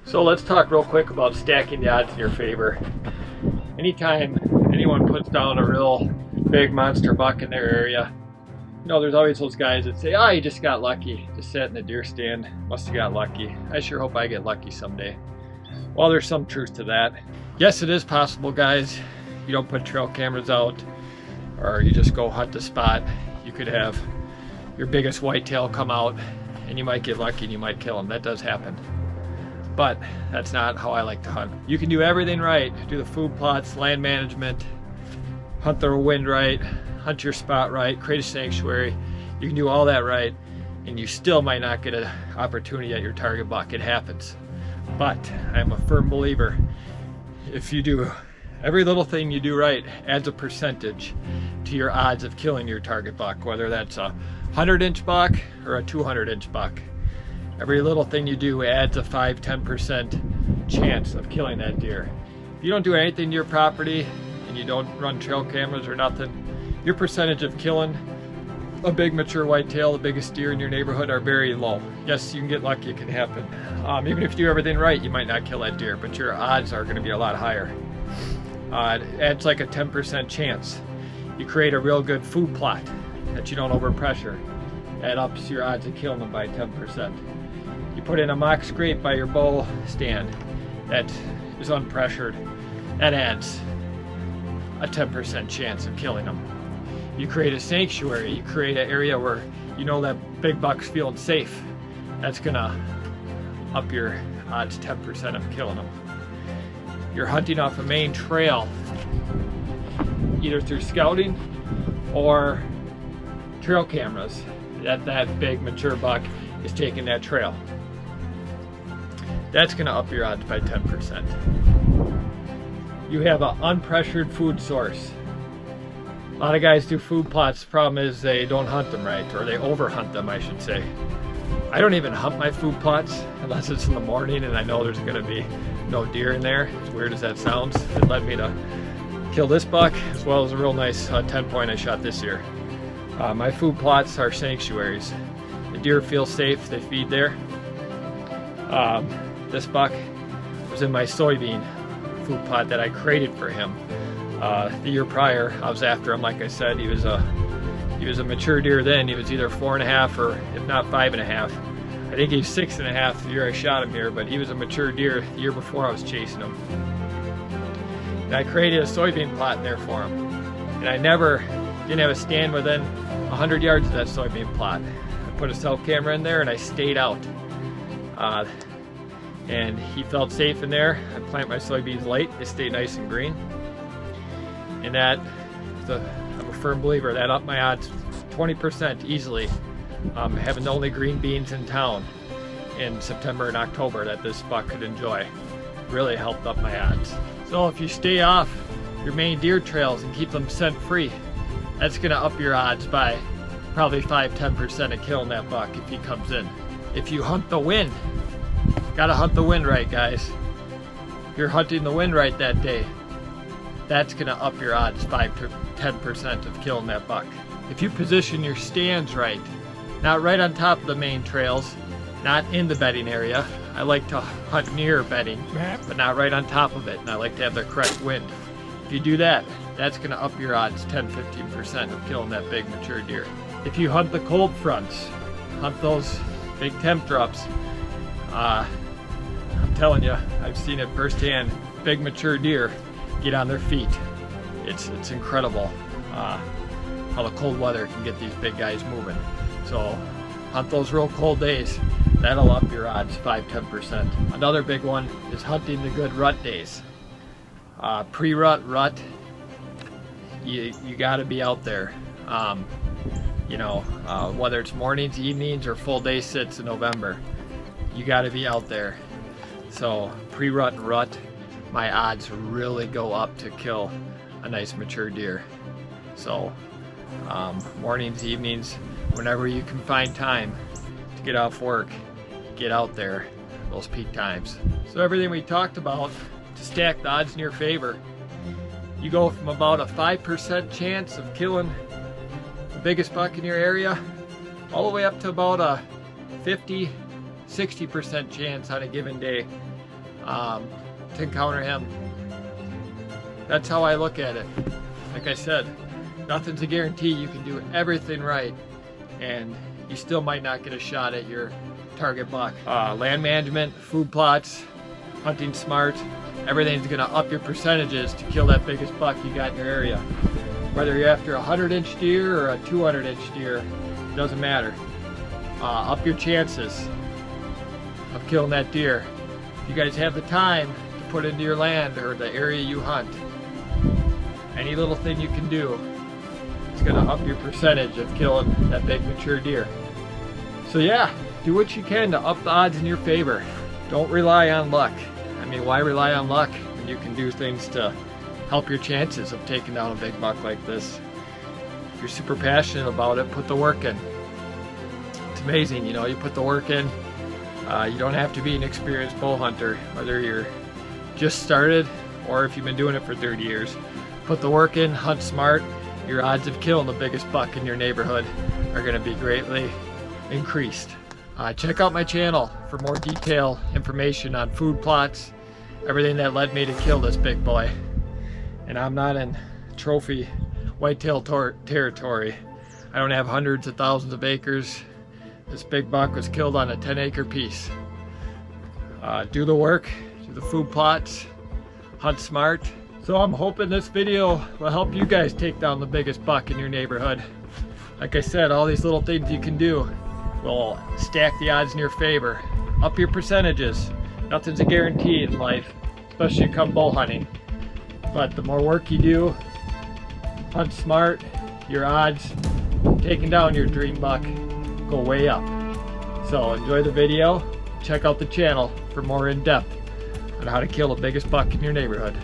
So let's talk real quick about stacking the odds in your favor. Anytime anyone puts down a real big monster buck in their area, you know, there's always those guys that say, oh, you just got lucky. Just sat in the deer stand, must have got lucky. I sure hope I get lucky someday. Well, there's some truth to that. Yes, it is possible, guys. You don't put trail cameras out, or you just go hunt the spot. You could have your biggest whitetail come out, and you might get lucky and you might kill him. That does happen. But that's not how I like to hunt. You can do everything right. Do the food plots, land management, hunt the wind right, hunt your spot right, create a sanctuary. You can do all that right, and you still might not get an opportunity at your target buck. It happens. But I'm a firm believer, if you do every little thing you do right, adds a percentage to your odds of killing your target buck, whether that's a 100-inch buck or a 200-inch buck. Every little thing you do adds a 5–10% chance of killing that deer. If you don't do anything to your property and you don't run trail cameras or nothing, your percentage of killing a big mature whitetail, the biggest deer in your neighborhood, are very low. Yes, you can get lucky, it can happen. Even if you do everything right, you might not kill that deer, but your odds are going to be a lot higher. It adds like a 10% chance. You create a real good food plot that you don't overpressure. That ups your odds of killing them by 10%. You put in a mock scrape by your bow stand that is unpressured. That adds a 10% chance of killing them. You create a sanctuary. You create an area where you know that big buck's feeling safe. That's gonna up your odds 10% of killing them. You're hunting off a main trail, either through scouting or trail cameras. That big mature buck is taking that trail. That's going to up your odds by 10%. You have an unpressured food source. A lot of guys do food plots. The problem is they don't hunt them right, or they overhunt them, I should say. I don't even hunt my food plots unless it's in the morning and I know there's going to be no deer in there. As weird as that sounds, it led me to kill this buck as well as a real nice 10-point I shot this year. My food plots are sanctuaries. The deer feel safe, they feed there. This buck was in my soybean food plot that I created for him. The year prior, I was after him. Like I said, he was a mature deer then. He was either 4.5 or if not 5.5. I think he was 6.5 the year I shot him here, but he was a mature deer the year before I was chasing him. And I created a soybean plot in there for him. And I didn't have a stand within 100 yards of that soybean plot. I put a cell camera in there and I stayed out. And he felt safe in there. I plant my soybeans late, they stay nice and green. And I'm a firm believer, that upped my odds 20% easily. Having the only green beans in town in September and October that this buck could enjoy really helped up my odds. So if you stay off your main deer trails and keep them scent free, that's gonna up your odds by probably 5–10% of killing that buck if he comes in. If you hunt the wind, gotta hunt the wind right, guys. If you're hunting the wind right that day, that's gonna up your odds 5–10% of killing that buck. If you position your stands right, not right on top of the main trails, not in the bedding area. I like to hunt near bedding, but not right on top of it, and I like to have the correct wind. If you do that, that's gonna up your odds 10–15% of killing that big mature deer. If you hunt the cold fronts, hunt those big temp drops, I'm telling you, I've seen it firsthand. Big mature deer get on their feet. It's incredible how the cold weather can get these big guys moving. So hunt those real cold days. That'll up your odds 5–10%. Another big one is hunting the good rut days. Pre-rut, rut, you got to be out there. Whether it's mornings, evenings, or full day sits in November, you got to be out there. So pre-rut and rut, my odds really go up to kill a nice mature deer. So mornings, evenings, whenever you can find time to get off work, get out there, those peak times. So everything we talked about to stack the odds in your favor, you go from about a 5% chance of killing the biggest buck in your area all the way up to about a 50–60% chance on a given day to encounter him. That's how I look at it. Like I said, nothing's a guarantee. You can do everything right and you still might not get a shot at your target buck. Land management, food plots, hunting smart, everything's gonna up your percentages to kill that biggest buck you got in your area. Whether you're after a 100-inch deer or a 200-inch deer, it doesn't matter. Up your chances of killing that deer. If you guys have the time to put into your land or the area you hunt, any little thing you can do, it's gonna up your percentage of killing that big mature deer. So yeah, do what you can to up the odds in your favor. Don't rely on luck. I mean, why rely on luck when you can do things to help your chances of taking down a big buck like this? If you're super passionate about it, put the work in. It's amazing, you know, you put the work in. You don't have to be an experienced bow hunter, whether you're just started or if you've been doing it for 30 years. Put the work in, hunt smart. Your odds of killing the biggest buck in your neighborhood are going to be greatly increased. Check out my channel for more detailed information on food plots, everything that led me to kill this big boy. And I'm not in trophy whitetail territory. I don't have hundreds of thousands of acres. This big buck was killed on a 10-acre piece. Do the work, do the food plots, hunt smart. So I'm hoping this video will help you guys take down the biggest buck in your neighborhood. Like I said, all these little things you can do will stack the odds in your favor. Up your percentages. Nothing's a guarantee in life, especially come bow hunting. But the more work you do, hunt smart, your odds of taking down your dream buck go way up. So enjoy the video. Check out the channel for more in-depth on how to kill the biggest buck in your neighborhood.